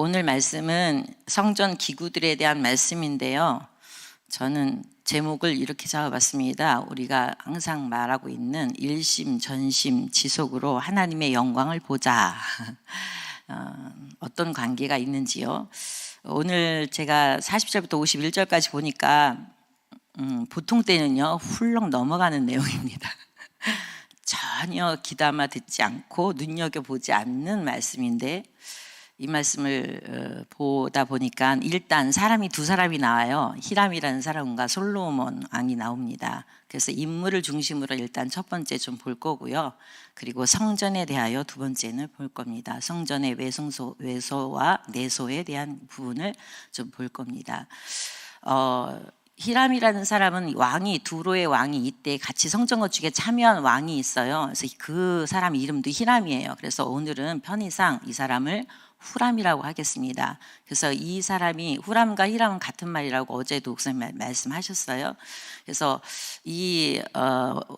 오늘 말씀은 성전 기구들에 대한 말씀인데요. 저는 제목을 이렇게 잡아봤습니다. 우리가 항상 말하고 있는 일심, 전심, 지속으로 하나님의 영광을 보자. 어떤 관계가 있는지요. 오늘 제가 40절부터 51절까지 보니까 보통 때는요 훌렁 넘어가는 내용입니다. 전혀 귀담아 듣지 않고 눈여겨보지 않는 말씀인데, 이 말씀을 보다 보니까 일단 사람이 두 사람이 나와요. 히람이라는 사람과 솔로몬 왕이 나옵니다. 그래서 인물을 중심으로 일단 첫 번째 좀 볼 거고요. 그리고 성전에 대하여 두 번째는 볼 겁니다. 성전의 외소와 내소에 대한 부분을 좀 볼 겁니다. 히람이라는 사람은 두로의 왕이 이때 같이 성전 건축에 참여한 왕이 있어요. 그래서 그 사람 이름도 히람이에요. 그래서 오늘은 편의상 이 사람을 후람이라고 하겠습니다. 그래서 이 사람이 후람과 히람은 같은 말이라고 어제도 목사님 말씀하셨어요. 그래서 이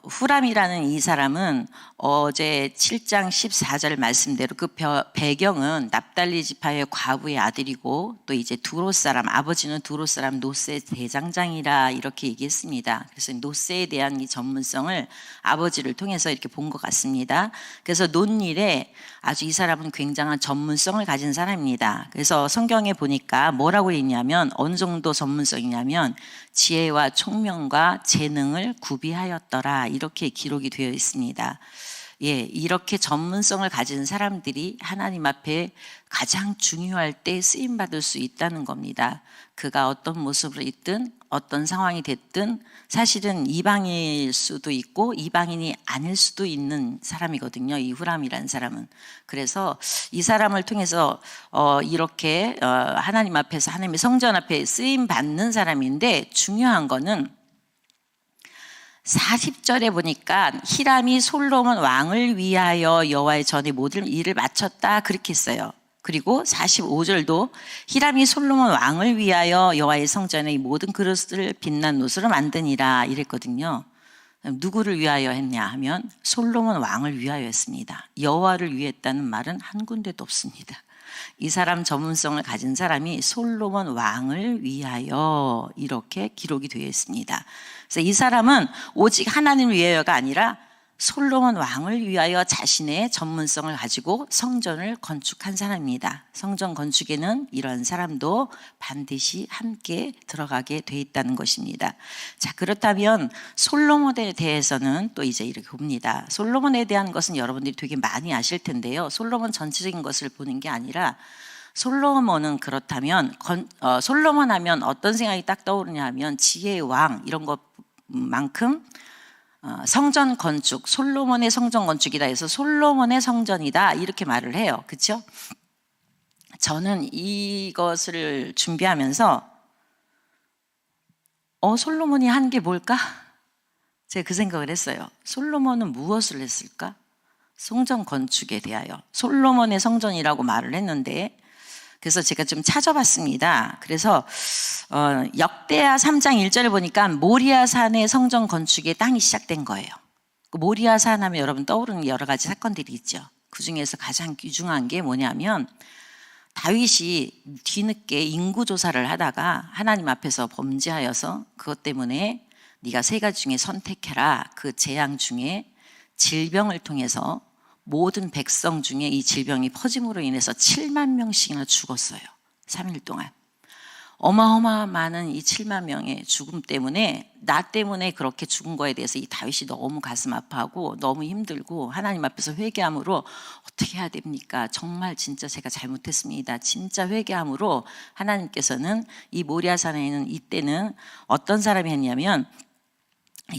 후람이라는 이 사람은 어제 7장 14절 말씀대로 그 배경은 납달리 지파의 과부의 아들이고, 또 이제 두로 사람, 아버지는 두로 사람 노세 대장장이라 이렇게 얘기했습니다. 그래서 노세에 대한 이 전문성을 아버지를 통해서 이렇게 본 것 같습니다. 그래서 논일에 아주 이 사람은 굉장한 전문성을 가진 사람입니다. 그래서 성경에 보니까 뭐라고 했냐면, 어느 정도 전문성이냐면 지혜와 총명과 재능을 구비하였더라, 이렇게 기록이 되어 있습니다. 이렇게 전문성을 가진 사람들이 하나님 앞에 가장 중요할 때 쓰임받을 수 있다는 겁니다. 그가 어떤 모습으로 있든 어떤 상황이 됐든 사실은 이방인일 수도 있고 이방인이 아닐 수도 있는 사람이거든요, 이 후람이라는 사람은. 그래서 이 사람을 통해서 이렇게 하나님 앞에서, 하나님의 성전 앞에 쓰임받는 사람인데, 중요한 거는 40절에 보니까 히람이 솔로몬 왕을 위하여 여호와의 전에 모든 일을 마쳤다, 그렇게 했어요. 그리고 45절도 히람이 솔로몬 왕을 위하여 여호와의 성전의 모든 그릇을 빛난 노스로 만드니라 이랬거든요. 누구를 위하여 했냐 하면 솔로몬 왕을 위하여 했습니다. 여호와를 위했다는 말은 한 군데도 없습니다. 이 사람 전문성을 가진 사람이 솔로몬 왕을 위하여 이렇게 기록이 되어 있습니다. 그래서 이 사람은 오직 하나님을 위하여가 아니라 솔로몬 왕을 위하여 자신의 전문성을 가지고 성전을 건축한 사람입니다. 성전 건축에는 이런 사람도 반드시 함께 들어가게 돼 있다는 것입니다. 자, 그렇다면 솔로몬에 대해서는 또 이제 이렇게 봅니다. 솔로몬에 대한 것은 여러분들이 되게 많이 아실 텐데요. 솔로몬 전체적인 것을 보는 게 아니라, 솔로몬은 그렇다면 솔로몬 하면 어떤 생각이 딱 떠오르냐 하면 지혜의 왕, 이런 것만큼 성전 건축, 솔로몬의 성전 건축이다 해서 솔로몬의 성전이다, 이렇게 말을 해요. 그렇죠? 저는 이것을 준비하면서 솔로몬이 한 게 뭘까? 제가 그 생각을 했어요. 솔로몬은 무엇을 했을까? 성전 건축에 대하여 솔로몬의 성전이라고 말을 했는데, 그래서 제가 좀 찾아봤습니다. 그래서 역대하 3장 1절을 보니까 모리아산의 성전 건축의 땅이 시작된 거예요. 모리아산 하면 여러분 떠오르는 여러 가지 사건들이 있죠. 그 중에서 가장 귀중한 게 뭐냐면, 다윗이 뒤늦게 인구조사를 하다가 하나님 앞에서 범죄하여서 그것 때문에 네가 세 가지 중에 선택해라, 그 재앙 중에 질병을 통해서 모든 백성 중에 이 질병이 퍼짐으로 인해서 7만 명씩이나 죽었어요. 3일 동안. 어마어마한 많은 이 7만 명의 죽음 때문에, 나 때문에 그렇게 죽은 거에 대해서 이 다윗이 너무 가슴 아파하고 너무 힘들고 하나님 앞에서 회개함으로, 어떻게 해야 됩니까? 정말 진짜 제가 잘못했습니다. 진짜 회개함으로 하나님께서는 이 모리아산에 있는 이때는 어떤 사람이 했냐면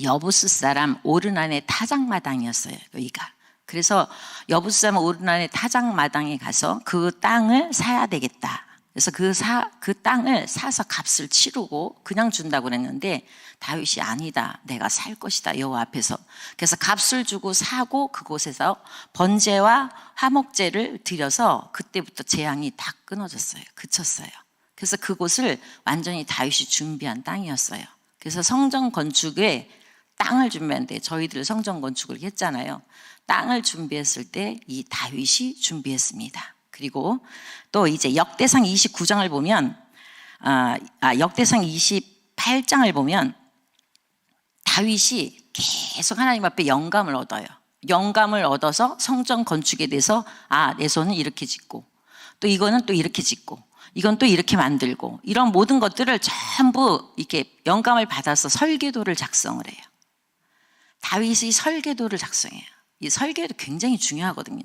여부스 사람 오르난의 타작마당이었어요, 여기가. 그래서 여부스 사람 오르난의 타작마당에 가서 그 땅을 사야 되겠다. 그래서 그 땅을 사서 값을 치르고 그냥 준다고 그랬는데, 다윗이 아니다, 내가 살 것이다, 여호와 앞에서. 그래서 값을 주고 사고 그곳에서 번제와 화목제를 드려서 그때부터 재앙이 다 끊어졌어요. 그쳤어요. 그래서 그곳을 완전히 다윗이 준비한 땅이었어요. 그래서 성전 건축에 땅을 준비하는데, 저희들 성전 건축을 했잖아요. 땅을 준비했을 때 이 다윗이 준비했습니다. 그리고 또 이제 역대상 29장을 보면 역대상 28장을 보면 다윗이 계속 하나님 앞에 영감을 얻어요. 영감을 얻어서 성전 건축에 대해서 내 손은 이렇게 짓고 또 이거는 또 이렇게 짓고 이건 또 이렇게 만들고 이런 모든 것들을 전부 이렇게 영감을 받아서 설계도를 작성을 해요. 다윗이 설계도를 작성해요. 이 설계도 굉장히 중요하거든요.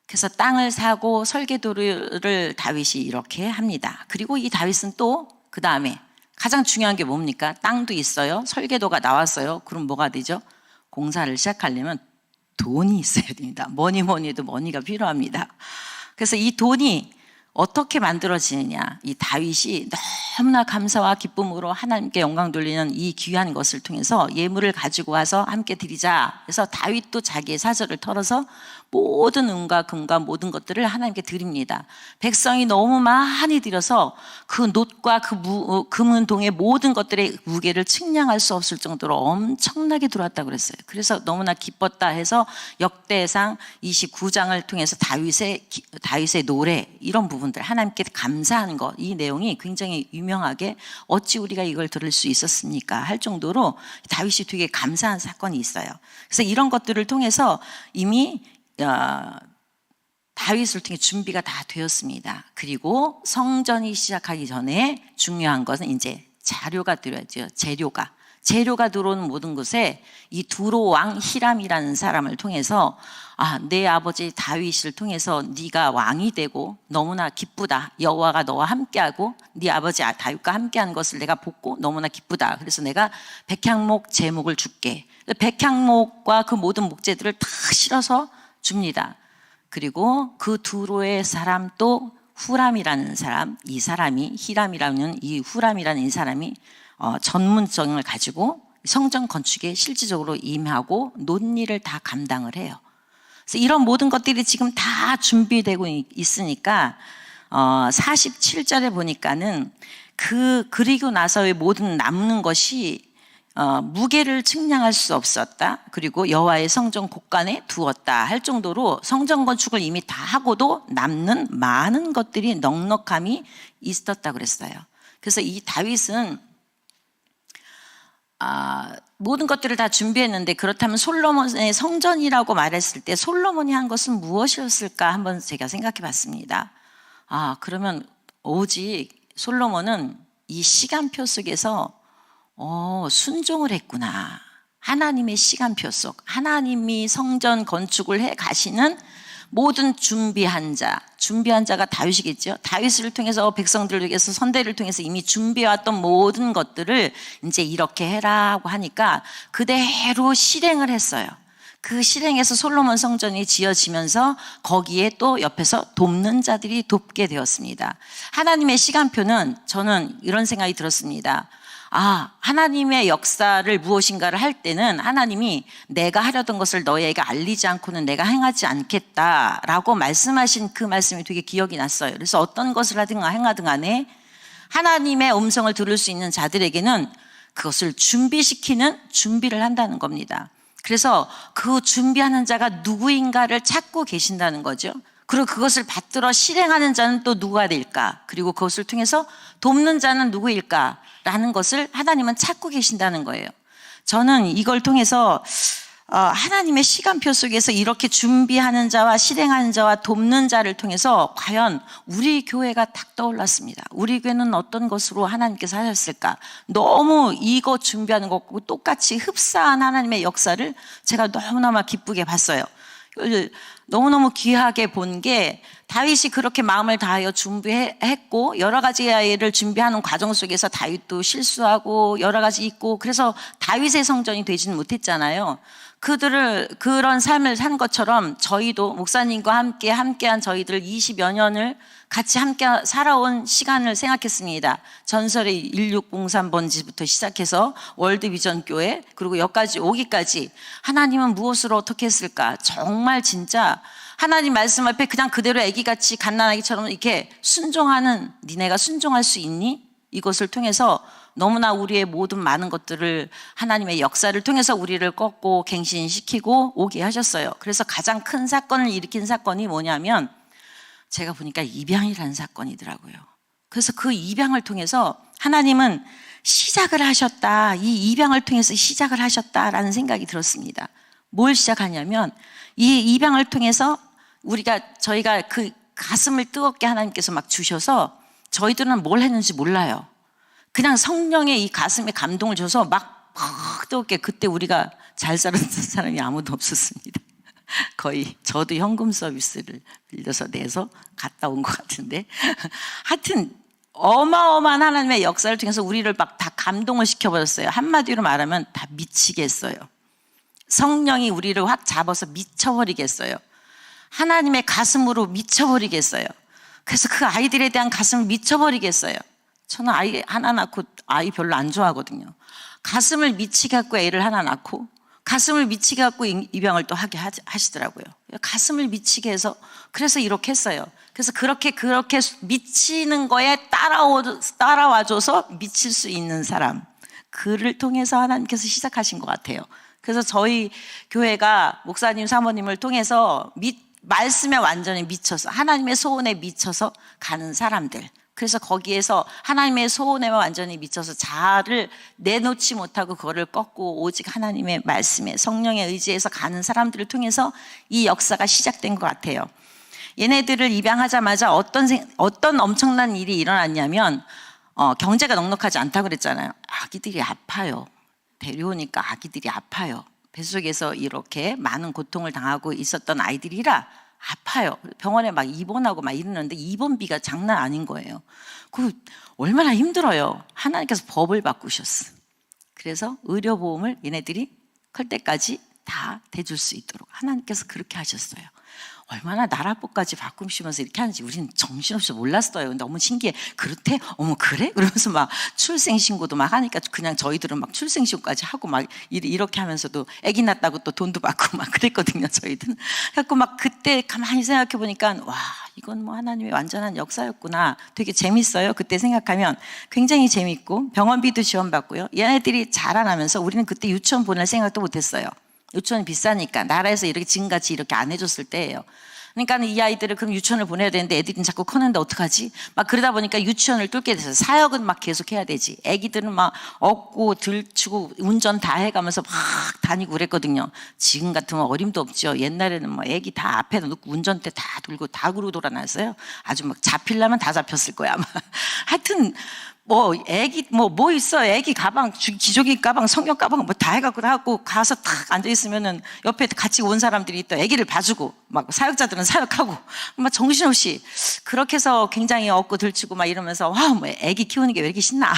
그래서 땅을 사고 설계도를 다윗이 이렇게 합니다. 그리고 이 다윗은 또 그 다음에 가장 중요한 게 뭡니까? 땅도 있어요. 설계도가 나왔어요. 그럼 뭐가 되죠? 공사를 시작하려면 돈이 있어야 됩니다. 뭐니 해도 머니가 필요합니다. 그래서 이 돈이 어떻게 만들어지느냐, 이 다윗이 너무나 감사와 기쁨으로 하나님께 영광 돌리는 이 귀한 것을 통해서 예물을 가지고 와서 함께 드리자. 그래서 다윗도 자기의 사절을 털어서 모든 은과 금과 모든 것들을 하나님께 드립니다. 백성이 너무 많이 드려서 그 놋과 그 금은동의 모든 것들의 무게를 측량할 수 없을 정도로 엄청나게 들어왔다고 그랬어요. 그래서 너무나 기뻤다 해서 역대상 29장을 통해서 다윗의 노래 이런 부분들 하나님께 감사하는 것, 이 내용이 굉장히 유명하게 어찌 우리가 이걸 들을 수 있었습니까 할 정도로 다윗이 되게 감사한 사건이 있어요. 그래서 이런 것들을 통해서 이미 다윗을 통해 준비가 다 되었습니다. 그리고 성전이 시작하기 전에 중요한 것은 이제 자료가 들어야죠. 재료가 들어오는 모든 곳에 이 두로 왕 히람이라는 사람을 통해서 내 아버지 다윗을 통해서 네가 왕이 되고 너무나 기쁘다. 여호와가 너와 함께하고 네 아버지 다윗과 함께한 것을 내가 보고 너무나 기쁘다. 그래서 내가 백향목 제목을 줄게. 백향목과 그 모든 목재들을 다 실어서 줍니다. 그리고 그 두로의 사람 또 후람이라는 사람, 이 사람이 히람이라는 이 후람이라는 이 사람이 전문성을 가지고 성전 건축에 실질적으로 임하고 논일을 다 감당을 해요. 그래서 이런 모든 것들이 지금 다 준비되고 있으니까 47절에 보니까는 그리고 나서의 모든 남는 것이 무게를 측량할 수 없었다. 그리고 여호와의 성전 곳간에 두었다 할 정도로 성전 건축을 이미 다 하고도 남는 많은 것들이 넉넉함이 있었다 그랬어요. 그래서 이 다윗은 모든 것들을 다 준비했는데 그렇다면 솔로몬의 성전이라고 말했을 때 솔로몬이 한 것은 무엇이었을까 한번 제가 생각해 봤습니다. 그러면 오직 솔로몬은 이 시간표 속에서 순종을 했구나. 하나님의 시간표 속 하나님이 성전 건축을 해 가시는 모든 준비한 자가 다윗이겠죠. 다윗을 통해서 백성들에게서 선대를 통해서 이미 준비해왔던 모든 것들을 이제 이렇게 해라고 하니까 그대로 실행을 했어요. 그 실행에서 솔로몬 성전이 지어지면서 거기에 또 옆에서 돕는 자들이 돕게 되었습니다. 하나님의 시간표는 저는 이런 생각이 들었습니다. 하나님의 역사를 무엇인가를 할 때는 하나님이 내가 하려던 것을 너희에게 알리지 않고는 내가 행하지 않겠다라고 말씀하신 그 말씀이 되게 기억이 났어요. 그래서 어떤 것을 하든 행하든 간에 하나님의 음성을 들을 수 있는 자들에게는 그것을 준비시키는 준비를 한다는 겁니다. 그래서 그 준비하는 자가 누구인가를 찾고 계신다는 거죠. 그리고 그것을 받들어 실행하는 자는 또 누가 될까? 그리고 그것을 통해서 돕는 자는 누구일까? 라는 것을 하나님은 찾고 계신다는 거예요. 저는 이걸 통해서 하나님의 시간표 속에서 이렇게 준비하는 자와 실행하는 자와 돕는 자를 통해서 과연 우리 교회가 딱 떠올랐습니다. 우리 교회는 어떤 것으로 하나님께서 하셨을까? 너무 이거 준비하는 것과 똑같이 흡사한 하나님의 역사를 제가 너무너무 기쁘게 봤어요. 너무너무 귀하게 본 게 다윗이 그렇게 마음을 다하여 준비했고 여러 가지 일을 준비하는 과정 속에서 다윗도 실수하고 여러 가지 있고 그래서 다윗의 성전이 되지는 못했잖아요. 그런 삶을 산 것처럼 저희도 목사님과 함께한 저희들 20여 년을 같이 함께 살아온 시간을 생각했습니다. 전설의 1603번지부터 시작해서 월드비전 교회 그리고 여기까지 오기까지 하나님은 무엇으로 어떻게 했을까? 정말 진짜 하나님 말씀 앞에 그냥 그대로 애기같이 갓난아기처럼 이렇게 순종하는 니네가 순종할 수 있니? 이것을 통해서 너무나 우리의 모든 많은 것들을 하나님의 역사를 통해서 우리를 꺾고 갱신시키고 오게 하셨어요. 그래서 가장 큰 사건을 일으킨 사건이 뭐냐면 제가 보니까 입양이라는 사건이더라고요. 그래서 그 입양을 통해서 하나님은 시작을 하셨다. 이 입양을 통해서 시작을 하셨다라는 생각이 들었습니다. 뭘 시작하냐면 이 입양을 통해서 저희가 그 가슴을 뜨겁게 하나님께서 막 주셔서 저희들은 뭘 했는지 몰라요. 그냥 성령의 이 가슴에 감동을 줘서 막 뜨겁게, 그때 우리가 잘 살았던 사람이 아무도 없었습니다. 거의 저도 현금 서비스를 빌려서 내서 갔다 온 것 같은데 하여튼 어마어마한 하나님의 역사를 통해서 우리를 막 다 감동을 시켜버렸어요. 한마디로 말하면 다 미치게 했어요. 성령이 우리를 확 잡아서 미쳐버리겠어요. 하나님의 가슴으로 미쳐버리겠어요. 그래서 그 아이들에 대한 가슴을 미쳐버리겠어요. 저는 아이 하나 낳고 아이 별로 안 좋아하거든요. 가슴을 미치게 갖고 애를 하나 낳고 가슴을 미치게 갖고 입양을 또 하게 하시더라고요. 가슴을 미치게 해서 그래서 이렇게 했어요. 그래서 그렇게 미치는 거에 따라와줘서 미칠 수 있는 사람, 그를 통해서 하나님께서 시작하신 것 같아요. 그래서 저희 교회가 목사님 사모님을 통해서 말씀에 완전히 미쳐서 하나님의 소원에 미쳐서 가는 사람들, 그래서 거기에서 하나님의 소원에 완전히 미쳐서 자아를 내놓지 못하고 그거를 꺾고 오직 하나님의 말씀에 성령의 의지에서 가는 사람들을 통해서 이 역사가 시작된 것 같아요. 얘네들을 입양하자마자 어떤 엄청난 일이 일어났냐면 경제가 넉넉하지 않다고 그랬잖아요. 아기들이 아파요. 데려오니까 아기들이 아파요. 뱃속에서 이렇게 많은 고통을 당하고 있었던 아이들이라 아파요. 병원에 막 입원하고 막 이러는데 입원비가 장난 아닌 거예요. 그 얼마나 힘들어요. 하나님께서 법을 바꾸셨어. 그래서 의료보험을 얘네들이 클 때까지 다 대줄 수 있도록 하나님께서 그렇게 하셨어요. 얼마나 나라법까지 바꾸시면서 이렇게 하는지 우리는 정신없이 몰랐어요. 너무 신기해. 그렇대? 어머 그래? 그러면서 막 출생신고도 막 하니까 그냥 저희들은 막 출생신고까지 하고 막 이렇게 하면서도 아기 낳았다고 또 돈도 받고 막 그랬거든요. 저희들은. 그래서 막 그때 가만히 생각해 보니까 와, 이건 뭐 하나님의 완전한 역사였구나. 되게 재밌어요. 그때 생각하면 굉장히 재밌고 병원비도 지원받고요. 얘네들이 자라나면서 우리는 그때 유치원 보낼 생각도 못했어요. 유치원이 비싸니까 나라에서 이렇게 지금같이 이렇게 안 해줬을 때예요. 그러니까 이 아이들을 그럼 유치원을 보내야 되는데 애들이 자꾸 커는데 어떡하지? 막 그러다 보니까 유치원을 뚫게 돼서 사역은 막 계속 해야 되지. 애기들은 막 업고 들치고 운전 다 해가면서 막 다니고 그랬거든요. 지금 같으면 어림도 없죠. 옛날에는 뭐 애기 다 앞에다 놓고 운전대 다 들고 다 그러고 돌아다녔어요. 아주 막 잡히려면 다 잡혔을 거야 아마. 하여튼 애기 뭐 있어. 애기 가방, 기저귀 가방, 성경 가방 뭐 다 해갖고 가서 탁 앉아있으면은 옆에 같이 온 사람들이 또 애기를 봐주고 막 사역자들은 사역하고 막 정신없이 그렇게 해서 굉장히 얻고 들치고 막 이러면서 와, 뭐 애기 키우는 게 왜 이렇게 신나?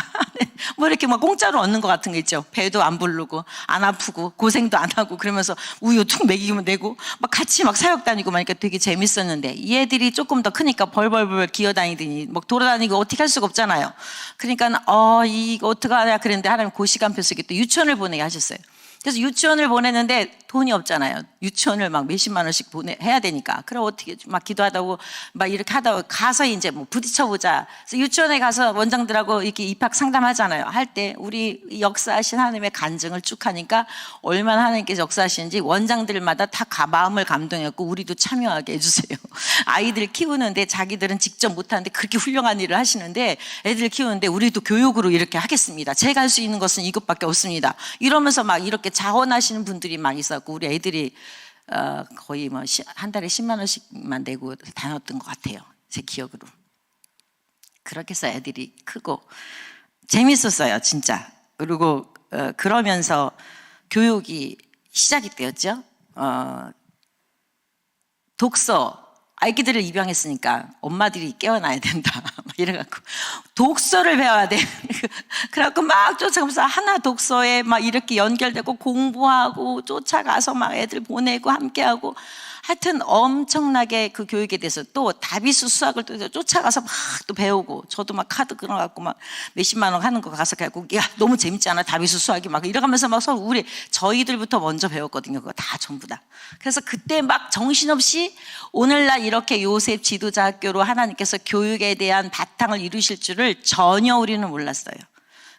뭐 이렇게 막 공짜로 얻는 것 같은 거 있죠. 배도 안 부르고 안 아프고 고생도 안 하고 그러면서 우유 툭 먹이면 되고 막 같이 막 사역 다니고 막 되게 재밌었는데 이 애들이 조금 더 크니까 벌벌벌 기어다니더니 막 돌아다니고 어떻게 할 수가 없잖아요. 그러니까 이거 어떡하냐 그랬는데 하나님 그 시간표 속에 또 유치원을 보내게 하셨어요. 그래서 유치원을 보내는데 돈이 없잖아요. 유치원을 막 몇십만 원씩 해야 되니까. 그럼 어떻게 막 기도하다고 막 이렇게 하다가 가서 이제 뭐 부딪혀보자. 그래서 유치원에 가서 원장들하고 이렇게 입학 상담하잖아요. 할 때 우리 역사하신 하나님의 간증을 쭉 하니까 얼마나 하나님께서 역사하시는지 원장들마다 다 마음을 감동했고 우리도 참여하게 해주세요. 아이들 키우는데 자기들은 직접 못하는데 그렇게 훌륭한 일을 하시는데 애들 키우는데 우리도 교육으로 이렇게 하겠습니다. 제가 할 수 있는 것은 이것밖에 없습니다. 이러면서 막 이렇게 자원하시는 분들이 막 있었고 우리 애들이 거의 뭐 한 달에 10만 원씩만 내고 다녔던 것 같아요. 제 기억으로. 그렇게 해서 애들이 크고 재밌었어요, 진짜. 그리고 그러면서 교육이 시작이 되었죠. 독서. 아기들을 입양했으니까 엄마들이 깨어나야 된다. 막 이래갖고 독서를 배워야 돼. 그래갖고 막 쫓아가면서 하나 독서에 막 이렇게 연결되고 공부하고 쫓아가서 막 애들 보내고 함께하고 하여튼 엄청나게 그 교육에 대해서 또 다비수 수학을 또 쫓아가서 막 또 배우고 저도 막 카드 끊어갖고 막 몇십만 원 하는 거 가서 갖고 야 너무 재밌지 않아 다비수 수학이 막 이러면서 막 서로 저희들부터 먼저 배웠거든요. 그거 다 전부 다. 그래서 그때 막 정신없이 오늘날 이렇게 요셉 지도자 학교로 하나님께서 교육에 대한 바탕을 이루실 줄을 전혀 우리는 몰랐어요.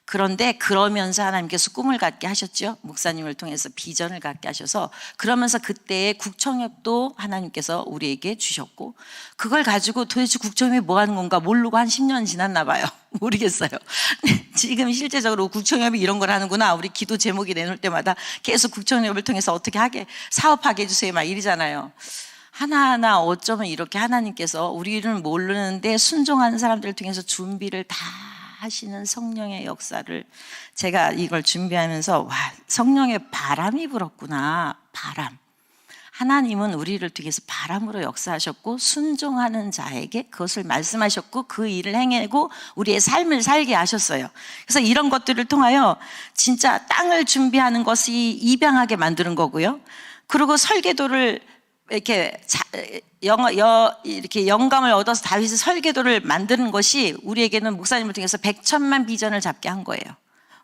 그런데 그러면서 하나님께서 꿈을 갖게 하셨죠. 목사님을 통해서 비전을 갖게 하셔서, 그러면서 그때의 국청협도 하나님께서 우리에게 주셨고, 그걸 가지고 도대체 국청협이 뭐 하는 건가 모르고 한 10년 지났나 봐요. 모르겠어요. 지금 실제적으로 국청협이 이런 걸 하는구나. 우리 기도 제목이 내놓을 때마다 계속 국청협을 통해서 어떻게 하게, 사업하게 해주세요 막 이러잖아요. 하나하나 어쩌면 이렇게 하나님께서 우리는 모르는데 순종하는 사람들을 통해서 준비를 다 하시는 성령의 역사를, 제가 이걸 준비하면서 와, 성령의 바람이 불었구나. 바람. 하나님은 우리를 통해서 바람으로 역사하셨고, 순종하는 자에게 그것을 말씀하셨고, 그 일을 행하고 우리의 삶을 살게 하셨어요. 그래서 이런 것들을 통하여 진짜 땅을 준비하는 것이 입양하게 만드는 거고요. 그리고 설계도를 이렇게 이렇게 영감을 얻어서 다윗의 설계도를 만드는 것이 우리에게는 목사님을 통해서 100천만 비전을 잡게 한 거예요.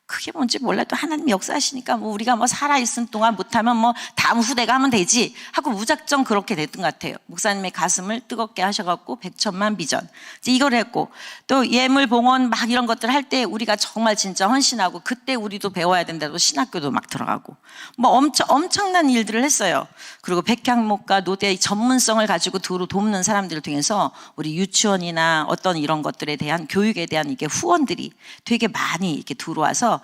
그게 뭔지 몰라도 하나님 역사하시니까 뭐 우리가 뭐 살아있은 동안 못하면 뭐 다음 후대가 하면 되지 하고 무작정 그렇게 됐던 것 같아요. 목사님의 가슴을 뜨겁게 하셔갖고 100천만 비전 이걸 했고, 또 예물 봉헌 막 이런 것들 할 때 우리가 정말 진짜 헌신하고, 그때 우리도 배워야 된다고 신학교도 막 들어가고 뭐 엄청난 일들을 했어요. 그리고 백향목과 노대의 전문성을 가지고 돕는 사람들을 통해서 우리 유치원이나 어떤 이런 것들에 대한 교육에 대한 이게 후원들이 되게 많이 이렇게 들어와서,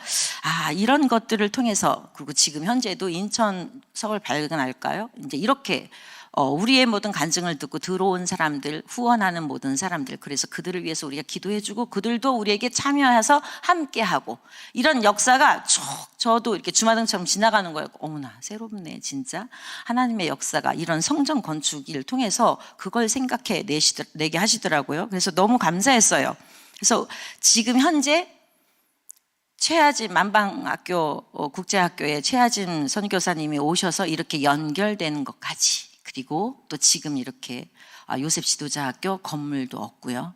이런 것들을 통해서, 그리고 지금 현재도 인천 서울 발견할까요? 이제 이렇게 우리의 모든 간증을 듣고 들어온 사람들, 후원하는 모든 사람들, 그래서 그들을 위해서 우리가 기도해주고 그들도 우리에게 참여해서 함께하고, 이런 역사가 저도 이렇게 주마등처럼 지나가는 거예요. 어머나 새롭네 진짜. 하나님의 역사가 이런 성전 건축을 통해서 그걸 생각해 내게 하시더라고요. 그래서 너무 감사했어요. 그래서 지금 현재 최하진 만방학교 국제학교에 최하진 선교사님이 오셔서 이렇게 연결되는 것까지, 그리고 또 지금 이렇게 요셉 지도자학교 건물도 얻고요.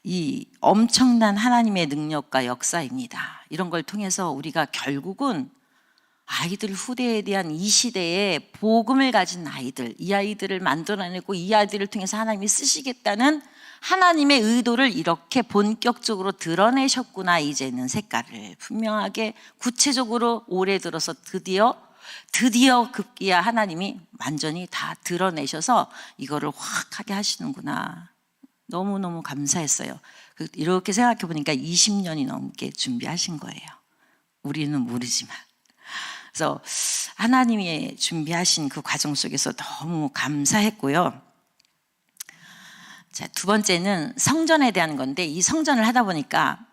이 엄청난 하나님의 능력과 역사입니다. 이런 걸 통해서 우리가 결국은 아이들 후대에 대한 이 시대에 복음을 가진 아이들, 이 아이들을 만들어내고 이 아이들을 통해서 하나님이 쓰시겠다는 하나님의 의도를 이렇게 본격적으로 드러내셨구나. 이제는 색깔을 분명하게 구체적으로 올해 들어서 드디어 급기야 하나님이 완전히 다 드러내셔서 이거를 확 하게 하시는구나. 너무너무 감사했어요. 이렇게 생각해 보니까 20년이 넘게 준비하신 거예요. 우리는 모르지만. 그래서 하나님이 준비하신 그 과정 속에서 너무 감사했고요. 자, 두 번째는 성전에 대한 건데, 이 성전을 하다 보니까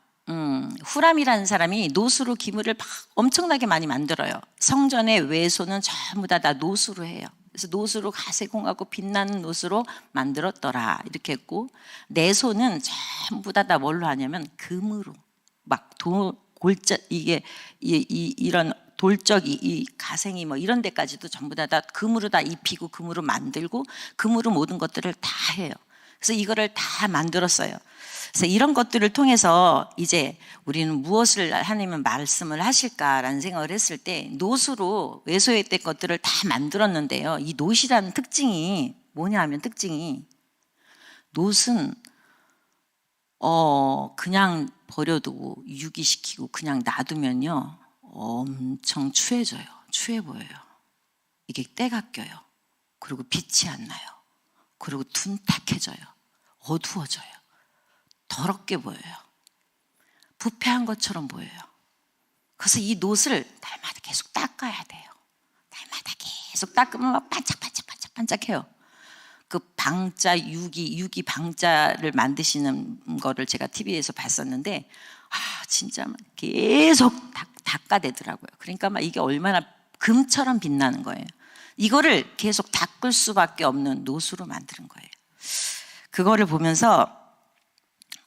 후람이라는 사람이 노수로 기물을 막 엄청나게 많이 만들어요. 성전의 외소는 전부 다 노수로 해요. 그래서 노수로 가세공하고 빛나는 노수로 만들었더라 이렇게 했고, 내소는 전부 다 뭘로 하냐면 금으로, 막 골자 이게 이런 돌적이 이 가생이 뭐 이런 데까지도 전부 다 금으로 다 입히고 금으로 만들고 금으로 모든 것들을 다 해요. 그래서 이거를 다 만들었어요. 그래서 이런 것들을 통해서 이제 우리는 무엇을 하나님은 말씀을 하실까라는 생각을 했을 때, 노수로 외소했던 것들을 다 만들었는데요. 이 노시라는 특징이 뭐냐 하면, 노는 그냥 버려두고 유기시키고 그냥 놔두면요 엄청 추해 보여요. 이게 때가 껴요. 그리고 빛이 안 나요. 그리고 둔탁해져요. 어두워져요. 더럽게 보여요. 부패한 것처럼 보여요. 그래서 이 노스를 날마다 계속 닦아야 돼요. 날마다 계속 닦으면 막 반짝반짝해요. 그 방자, 유기 방자를 만드시는 거를 제가 TV에서 봤었는데, 진짜 계속 닦아대더라고요. 그러니까 막 이게 얼마나 금처럼 빛나는 거예요. 이거를 계속 닦을 수밖에 없는 노수로 만드는 거예요. 그거를 보면서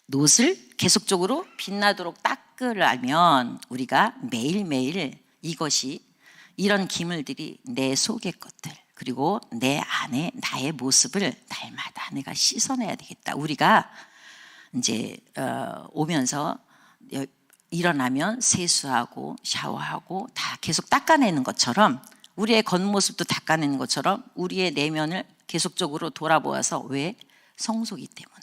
노스를 계속적으로 빛나도록 닦으려면 우리가 매일매일 이런 기물들이 내 속의 것들, 그리고 내 안에 나의 모습을 날마다 내가 씻어내야 되겠다. 우리가 이제 오면서 일어나면 세수하고 샤워하고 다 계속 닦아내는 것처럼, 우리의 겉모습도 닦아내는 것처럼 우리의 내면을 계속적으로 돌아보아서, 왜? 성소이기 때문에.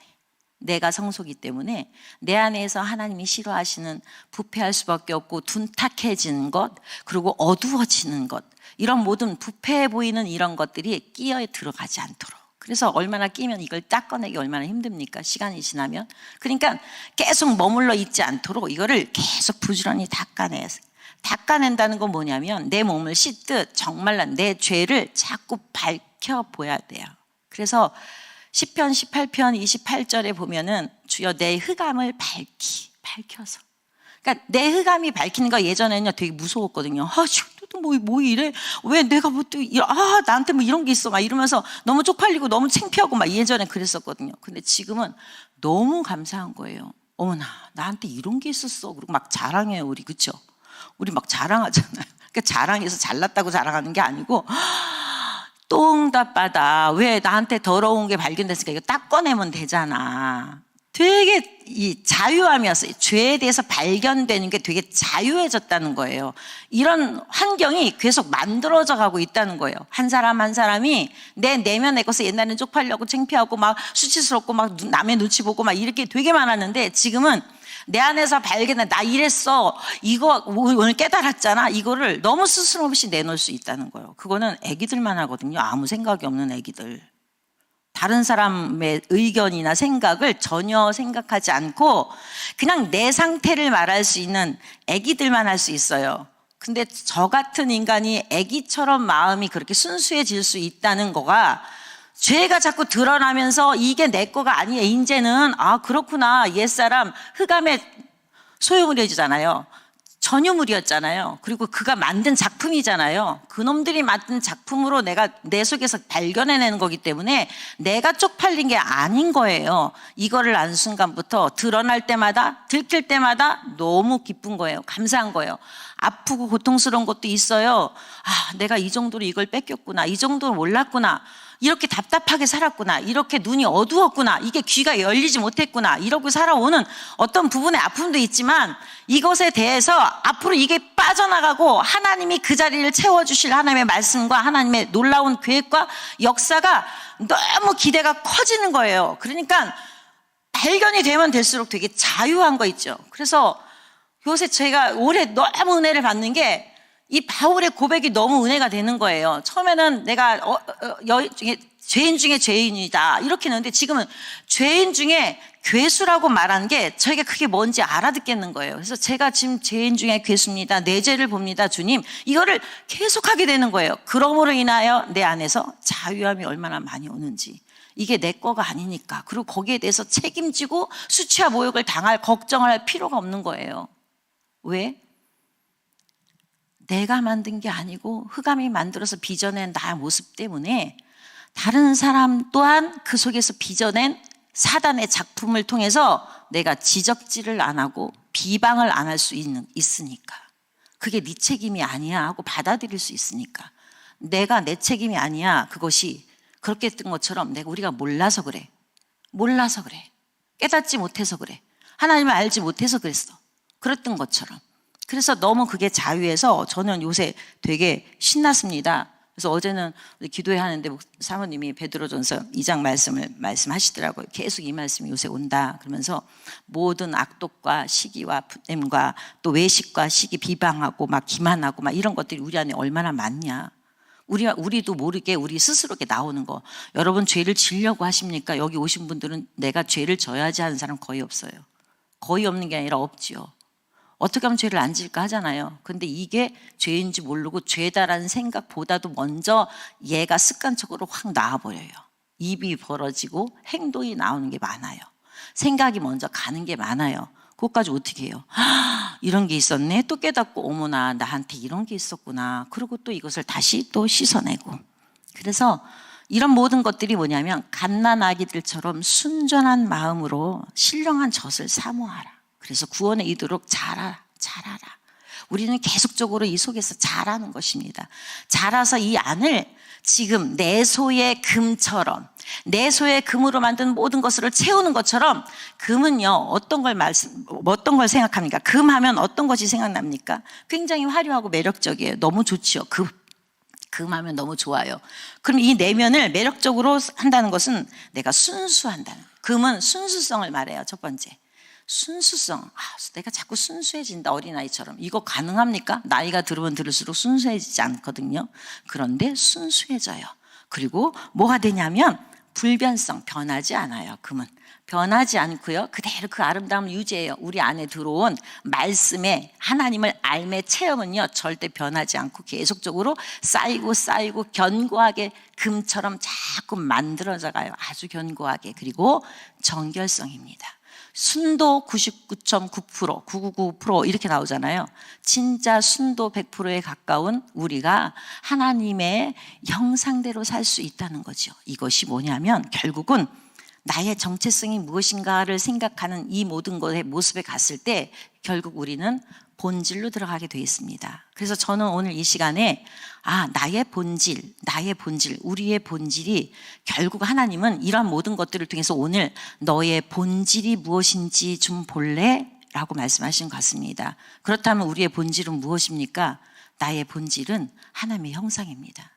내가 성소기 때문에 내 안에서 하나님이 싫어하시는 부패할 수밖에 없고 둔탁해지는 것, 그리고 어두워지는 것, 이런 모든 부패해 보이는 이런 것들이 끼어 들어가지 않도록. 그래서 얼마나 끼면 이걸 닦아내기 얼마나 힘듭니까? 시간이 지나면. 그러니까 계속 머물러 있지 않도록 이거를 계속 부지런히 닦아낸다는 건 뭐냐면 내 몸을 씻듯 정말로 내 죄를 자꾸 밝혀보야 돼요. 그래서 시편 18편 28절에 보면은 주여 내 흑암을 밝혀서. 그러니까 내 흑암이 밝히는 거 예전에는요 되게 무서웠거든요. 또 뭐 이래? 왜 내가 나한테 뭐 이런 게 있어? 막 이러면서 너무 쪽팔리고 너무 창피하고 막 예전에 그랬었거든요. 근데 지금은 너무 감사한 거예요. 어머나, 나한테 이런 게 있었어. 그리고 막 자랑해요, 우리. 그쵸? 우리 막 자랑하잖아요. 그러니까 자랑해서 잘났다고 자랑하는 게 아니고, 똥답하다. 왜 나한테 더러운 게 발견됐으니까 이거 딱 꺼내면 되잖아. 되게 이 자유함이었어요. 죄에 대해서 발견되는 게 되게 자유해졌다는 거예요. 이런 환경이 계속 만들어져 가고 있다는 거예요. 한 사람 한 사람이 내 내면의 것을 옛날에는 쪽팔려고 창피하고 막 수치스럽고 막 남의 눈치 보고 막 이렇게 되게 많았는데 지금은 내 안에서 발견해. 나 이랬어. 이거 오늘 깨달았잖아. 이거를 너무 스스럼 없이 내놓을 수 있다는 거예요. 그거는 애기들만 하거든요. 아무 생각이 없는 애기들. 다른 사람의 의견이나 생각을 전혀 생각하지 않고 그냥 내 상태를 말할 수 있는 애기들만 할 수 있어요. 근데 저 같은 인간이 애기처럼 마음이 그렇게 순수해질 수 있다는 거가 죄가 자꾸 드러나면서 이게 내 거가 아니에요. 이제는 그렇구나. 옛사람 흑암의 소유물이잖아요. 전유물이었잖아요. 그리고 그가 만든 작품이잖아요. 그놈들이 만든 작품으로 내가 내 속에서 발견해내는 거기 때문에 내가 쪽팔린 게 아닌 거예요. 이거를 안 순간부터 드러날 때마다 들킬 때마다 너무 기쁜 거예요. 감사한 거예요. 아프고 고통스러운 것도 있어요. 내가 이 정도로 이걸 뺏겼구나. 이 정도로 몰랐구나. 이렇게 답답하게 살았구나. 이렇게 눈이 어두웠구나. 이게 귀가 열리지 못했구나. 이러고 살아오는 어떤 부분의 아픔도 있지만 이것에 대해서 앞으로 이게 빠져나가고 하나님이 그 자리를 채워주실 하나님의 말씀과 하나님의 놀라운 계획과 역사가 너무 기대가 커지는 거예요. 그러니까 발견이 되면 될수록 되게 자유한 거 있죠. 그래서 요새 제가 올해 너무 은혜를 받는 게 이 바울의 고백이 너무 은혜가 되는 거예요. 처음에는 내가 죄인 중에 죄인이다 이렇게 했는데 지금은 죄인 중에 괴수라고 말하는 게 저에게 그게 뭔지 알아듣겠는 거예요. 그래서 제가 지금 죄인 중에 괴수입니다. 내 죄를 봅니다, 주님. 이거를 계속하게 되는 거예요. 그러므로 인하여 내 안에서 자유함이 얼마나 많이 오는지. 이게 내 거가 아니니까. 그리고 거기에 대해서 책임지고 수치와 모욕을 당할 걱정을 할 필요가 없는 거예요. 왜? 내가 만든 게 아니고 흑암이 만들어서 빚어낸 나의 모습 때문에 다른 사람 또한 그 속에서 빚어낸 사단의 작품을 통해서 내가 지적질을 안 하고 비방을 안 할 수 있으니까. 그게 네 책임이 아니야 하고 받아들일 수 있으니까. 내가 내 책임이 아니야. 그것이 그렇게 했던 것처럼 우리가 몰라서 그래. 몰라서 그래. 깨닫지 못해서 그래. 하나님을 알지 못해서 그랬어. 그랬던 것처럼. 그래서 너무 그게 자유해서 저는 요새 되게 신났습니다. 그래서 어제는 기도회 하는데 사모님이 베드로전서 2장 말씀을 말씀하시더라고요. 계속 이 말씀이 요새 온다 그러면서 모든 악독과 시기와 분냄과 또 외식과 시기 비방하고 막 기만하고 막 이런 것들이 우리 안에 얼마나 많냐. 우리도 모르게 우리 스스로게 나오는 거. 여러분 죄를 지려고 하십니까? 여기 오신 분들은 내가 죄를 져야지 하는 사람 거의 없어요. 거의 없는 게 아니라 없지요. 어떻게 하면 죄를 안 질까 하잖아요. 근데 이게 죄인지 모르고 죄다라는 생각보다도 먼저 얘가 습관적으로 확 나와버려요. 입이 벌어지고 행동이 나오는 게 많아요. 생각이 먼저 가는 게 많아요. 그것까지 어떻게 해요? 이런 게 있었네. 또 깨닫고 어머나 나한테 이런 게 있었구나. 그리고 또 이것을 다시 또 씻어내고. 그래서 이런 모든 것들이 뭐냐면 갓난아기들처럼 순전한 마음으로 신령한 젖을 사모하라. 그래서 구원에 이르도록 자라라. 우리는 계속적으로 이 속에서 자라는 것입니다. 자라서 이 안을 지금 내 소의 금처럼 내 소의 금으로 만든 모든 것을 채우는 것처럼 금은요 어떤 걸 생각합니까? 금 하면 어떤 것이 생각납니까? 굉장히 화려하고 매력적이에요. 너무 좋지요. 금하면 너무 좋아요. 그럼 이 내면을 매력적으로 한다는 것은 내가 순수한다는, 금은 순수성을 말해요. 첫 번째, 순수성. 내가 자꾸 순수해진다, 어린아이처럼. 이거 가능합니까? 나이가 들으면 들을수록 순수해지지 않거든요. 그런데 순수해져요. 그리고 뭐가 되냐면 불변성, 변하지 않아요. 금은 변하지 않고요, 그대로 그 아름다움을 유지해요. 우리 안에 들어온 말씀의 하나님을 알매 체험은요 절대 변하지 않고 계속적으로 쌓이고 견고하게 금처럼 자꾸 만들어져 가요. 아주 견고하게. 그리고 정결성입니다. 순도 99.9%, 999% 이렇게 나오잖아요. 진짜 순도 100%에 가까운 우리가 하나님의 형상대로 살 수 있다는 거죠. 이것이 뭐냐면 결국은 나의 정체성이 무엇인가를 생각하는 이 모든 것의 모습에 갔을 때 결국 우리는 본질로 들어가게 되어 있습니다. 그래서 저는 오늘 이 시간에 나의 본질, 우리의 본질이 결국 하나님은 이런 모든 것들을 통해서 오늘 너의 본질이 무엇인지 좀 볼래? 라고 말씀하신 것 같습니다. 그렇다면 우리의 본질은 무엇입니까? 나의 본질은 하나님의 형상입니다.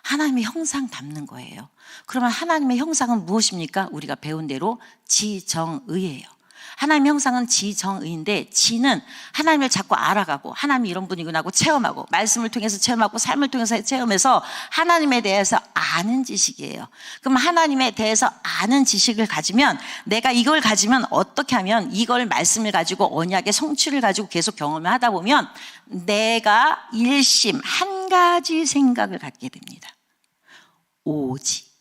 하나님의 형상 닮는 거예요. 그러면 하나님의 형상은 무엇입니까? 우리가 배운 대로 지정의예요. 하나님의 형상은 지정의인데, 지는 하나님을 자꾸 알아가고 하나님이 이런 분이구나 하고 체험하고, 말씀을 통해서 체험하고 삶을 통해서 체험해서 하나님에 대해서 아는 지식이에요. 그럼 하나님에 대해서 아는 지식을 가지면, 내가 이걸 가지면 어떻게 하면 이걸 말씀을 가지고 언약의 성취를 가지고 계속 경험을 하다 보면 내가 일심 한 가지 생각을 갖게 됩니다. 오직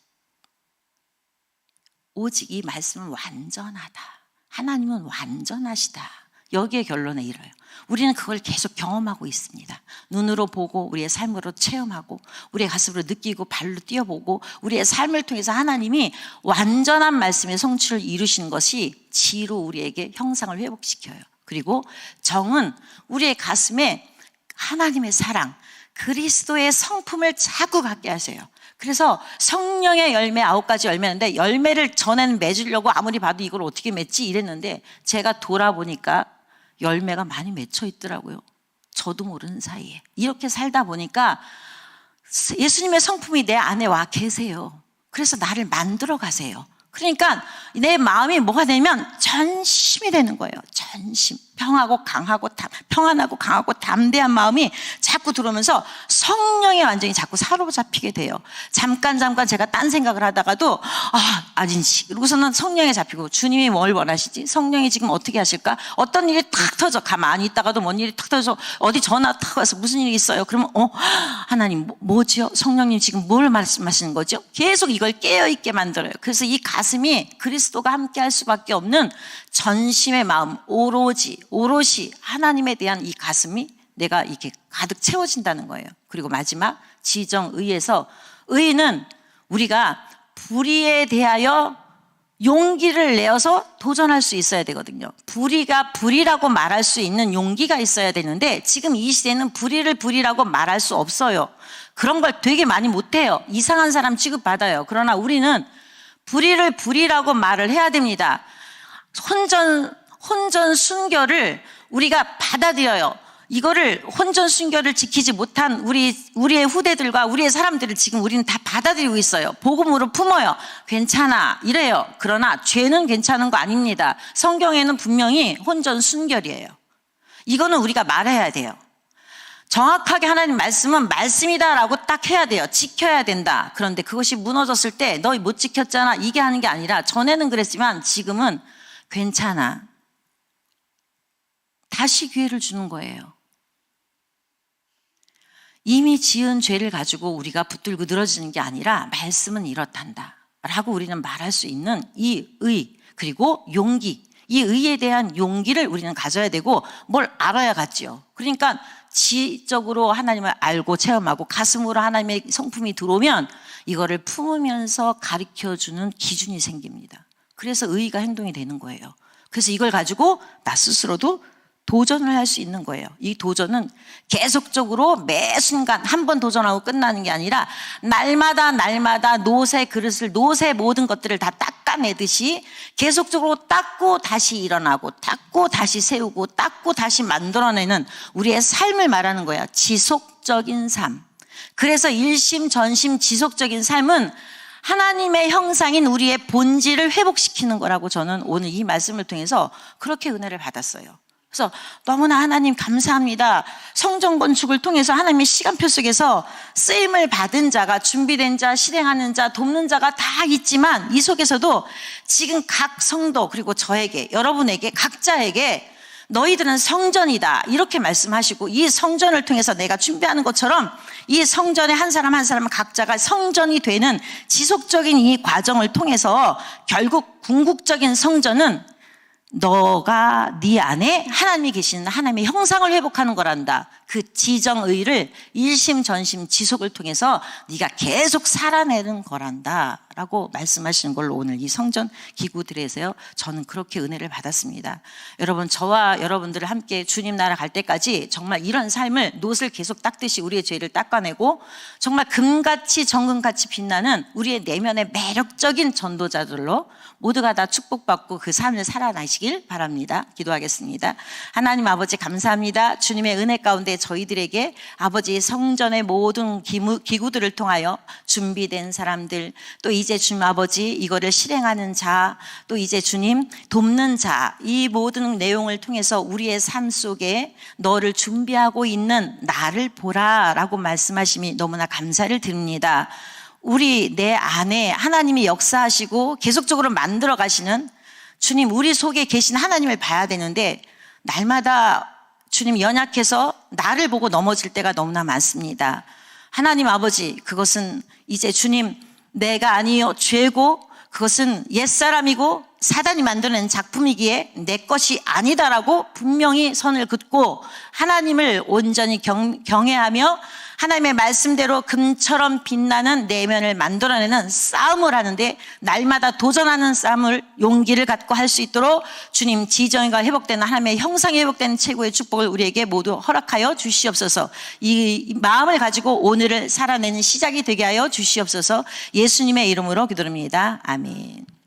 이 말씀은 완전하다. 하나님은 완전하시다. 여기에 결론에 이르러요. 우리는 그걸 계속 경험하고 있습니다. 눈으로 보고 우리의 삶으로 체험하고 우리의 가슴으로 느끼고 발로 뛰어보고 우리의 삶을 통해서 하나님이 완전한 말씀의 성취를 이루시는 것이 지로 우리에게 형상을 회복시켜요. 그리고 정은 우리의 가슴에 하나님의 사랑, 그리스도의 성품을 자꾸 갖게 하세요. 그래서 성령의 열매 9가지 열매인데, 열매를 전에는 맺으려고 아무리 봐도 이걸 어떻게 맺지 이랬는데 제가 돌아보니까 열매가 많이 맺혀 있더라고요. 저도 모르는 사이에. 이렇게 살다 보니까 예수님의 성품이 내 안에 와 계세요. 그래서 나를 만들어 가세요. 그러니까 내 마음이 뭐가 되면 전심이 되는 거예요. 전심. 평안하고 강하고 담대한 마음이 자꾸 들어오면서 성령에 완전히 자꾸 사로잡히게 돼요. 잠깐 제가 딴 생각을 하다가도 아닌지, 그러고서는 성령에 잡히고, 주님이 뭘 원하시지? 성령이 지금 어떻게 하실까? 어떤 일이 탁 터져. 가만히 있다가도 뭔 일이 탁 터져서 어디 전화 탁 와서 무슨 일이 있어요? 그러면 하나님 뭐지요? 성령님 지금 뭘 말씀하시는 거죠? 계속 이걸 깨어있게 만들어요. 그래서 이 가슴이 그리스도가 함께 할 수밖에 없는 전심의 마음, 오롯이 하나님에 대한 이 가슴이 내가 이렇게 가득 채워진다는 거예요. 그리고 마지막 지정의에서, 의는 우리가 불의에 대하여 용기를 내어서 도전할 수 있어야 되거든요. 불의라고 말할 수 있는 용기가 있어야 되는데, 지금 이 시대는 불의라고 말할 수 없어요. 그런 걸 되게 많이 못해요. 이상한 사람 취급받아요. 그러나 우리는 불의라고 말을 해야 됩니다. 혼전 순결을 우리가 받아들여요. 이거를 혼전 순결을 지키지 못한 우리의 후대들과 우리의 사람들을 지금 우리는 다 받아들이고 있어요. 복음으로 품어요. 괜찮아 이래요. 그러나 죄는 괜찮은 거 아닙니다. 성경에는 분명히 혼전 순결이에요. 이거는 우리가 말해야 돼요. 정확하게 하나님 말씀은 말씀이다라고 딱 해야 돼요. 지켜야 된다. 그런데 그것이 무너졌을 때 너 못 지켰잖아, 이게 하는 게 아니라, 전에는 그랬지만 지금은 괜찮아, 다시 기회를 주는 거예요. 이미 지은 죄를 가지고 우리가 붙들고 늘어지는 게 아니라 말씀은 이렇단다 라고 우리는 말할 수 있는 이 의, 그리고 용기, 이 의에 대한 용기를 우리는 가져야 되고 뭘 알아야겠지요. 그러니까 지적으로 하나님을 알고 체험하고 가슴으로 하나님의 성품이 들어오면 이거를 품으면서 가르쳐주는 기준이 생깁니다. 그래서 의의가 행동이 되는 거예요. 그래서 이걸 가지고 나 스스로도 도전을 할 수 있는 거예요. 이 도전은 계속적으로 매 순간 한 번 도전하고 끝나는 게 아니라 날마다 노새 그릇을, 노새 모든 것들을 다 닦아내듯이 계속적으로 닦고 다시 일어나고, 닦고 다시 세우고, 닦고 다시 만들어내는 우리의 삶을 말하는 거야. 지속적인 삶. 그래서 일심 전심 지속적인 삶은 하나님의 형상인 우리의 본질을 회복시키는 거라고 저는 오늘 이 말씀을 통해서 그렇게 은혜를 받았어요. 그래서 너무나 하나님 감사합니다. 성전 건축을 통해서 하나님의 시간표 속에서 쓰임을 받은 자가, 준비된 자, 실행하는 자, 돕는 자가 다 있지만 이 속에서도 지금 각 성도, 그리고 저에게, 여러분에게, 각자에게 너희들은 성전이다 이렇게 말씀하시고, 이 성전을 통해서 내가 준비하는 것처럼 이 성전에 한 사람 한 사람 각자가 성전이 되는 지속적인 이 과정을 통해서 결국 궁극적인 성전은 너가 네 안에 하나님이 계시는 하나님의 형상을 회복하는 거란다. 그 지정의를 일심전심 지속을 통해서 네가 계속 살아내는 거란다 라고 말씀하시는 걸로 오늘 이 성전 기구들에서요 저는 그렇게 은혜를 받았습니다. 여러분, 저와 여러분들을 함께 주님 나라 갈 때까지 정말 이런 삶을 노을 계속 닦듯이 우리의 죄를 닦아내고 정말 금같이 정금같이 빛나는 우리의 내면의 매력적인 전도자들로 모두가 다 축복받고 그 삶을 살아나시길 바랍니다. 기도하겠습니다. 하나님 아버지 감사합니다. 주님의 은혜 가운데 저희들에게 아버지 성전의 모든 기구들을 통하여 준비된 사람들, 또 이제 주님 아버지 이거를 실행하는 자, 또 이제 주님 돕는 자, 이 모든 내용을 통해서 우리의 삶 속에 너를 준비하고 있는 나를 보라 라고 말씀하심이 너무나 감사를 드립니다. 우리 내 안에 하나님이 역사하시고 계속적으로 만들어 가시는 주님, 우리 속에 계신 하나님을 봐야 되는데 날마다 주님 연약해서 나를 보고 넘어질 때가 너무나 많습니다. 하나님 아버지, 그것은 이제 주님 내가 아니요 죄고 그것은 옛사람이고 사단이 만드는 작품이기에 내 것이 아니다라고 분명히 선을 긋고 하나님을 온전히 경외하며 하나님의 말씀대로 금처럼 빛나는 내면을 만들어내는 싸움을 하는데 날마다 도전하는 싸움을 용기를 갖고 할 수 있도록 주님 지정의가 회복되는 하나님의 형상이 회복되는 최고의 축복을 우리에게 모두 허락하여 주시옵소서. 이 마음을 가지고 오늘을 살아내는 시작이 되게 하여 주시옵소서. 예수님의 이름으로 기도합니다. 아멘.